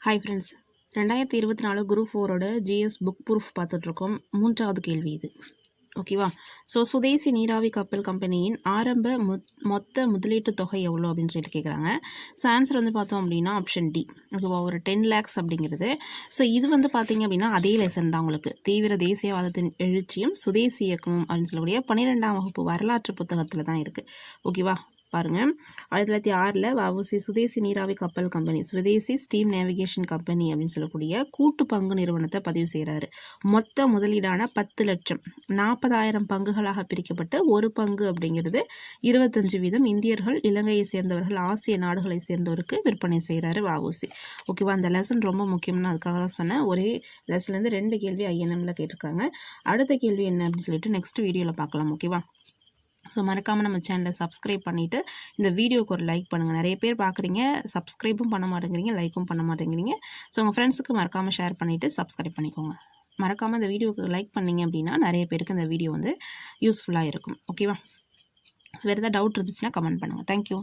Hi friends, 2024 group 4ஓட GS book proof பார்த்துட்ருக்கோம். 3வது கேள்வி இது. ஓகேவா? ஸோ சுதேசி நீராவி கப்பல் கம்பெனியின் ஆரம்ப மொத்த முதலீட்டு தொகை எவ்வளோ அப்படின்னு சொல்லிட்டு கேட்குறாங்க. ஸோ ஆன்சர் வந்து பார்த்தோம் அப்படின்னா ஆப்ஷன் டி. ஓகேவா? ஒரு 10 lakhs அப்படிங்கிறது. ஸோ இது வந்து பார்த்தீங்க அப்படின்னா அதே லெசன் தான் உங்களுக்கு. தீவிர தேசியவாதத்தின் எழுச்சியும் சுதேசி இயக்கமும் அப்படின்னு சொல்லக்கூடிய 12ஆம் வகுப்பு வரலாற்று புத்தகத்தில் தான் இருக்குது. ஓகேவா? பாருங்கள், 1906 வஉசி சுதேசி நீராவி கப்பல் கம்பெனி, சுதேசி ஸ்டீம் நேவிகேஷன் கம்பெனி அப்படின்னு சொல்லக்கூடிய கூட்டு பங்கு நிறுவனத்தை பதிவு செய்கிறாரு. மொத்த முதலீடான 10 லட்சம் 40,000 பங்குகளாக பிரிக்கப்பட்டு ஒரு பங்கு அப்படிங்கிறது 25% இந்தியர்கள், இலங்கையை சேர்ந்தவர்கள், ஆசிய நாடுகளை சேர்ந்தவருக்கு விற்பனை செய்கிறாரு வஉசி. ஓகேவா? அந்த லெசன் ரொம்ப முக்கியம்னு அதுக்காக தான் சொன்னேன். ஒரே லெசன்லேருந்து 2 கேள்வி ஐஎன்எம்ல கேட்டிருக்காங்க. அடுத்த கேள்வி என்ன அப்படின்னு சொல்லிட்டு நெக்ஸ்ட் வீடியோவில் பார்க்கலாம். ஓகேவா? ஸோ மறக்காமல் நம்ம சேனலை சப்ஸ்கிரைப் பண்ணிவிட்டு இந்த வீடியோக்கு ஒரு லைக் பண்ணுங்கள். நிறைய பேர் பார்க்குறீங்க, சப்ஸ்கிரைபும் பண்ண மாட்டேங்கிறீங்க, லைக்கும் பண்ண மாட்டேங்கிறீங்க. ஸோ உங்கள் ஃப்ரெண்ட்ஸுக்கு மறக்காமல் ஷேர் பண்ணிவிட்டு சப்ஸ்கிரைப் பண்ணிக்கோங்க. மறக்காமல் இந்த வீடியோக்கு லைக் பண்ணிங்க அப்படின்னா நிறைய பேருக்கு இந்த வீடியோ வந்து யூஸ்ஃபுல்லாக இருக்கும். ஓகேவா? ஸோ வேறு ஏதாவது டவுட் இருந்துச்சுன்னா கமெண்ட் பண்ணுங்கள். தேங்க்யூ.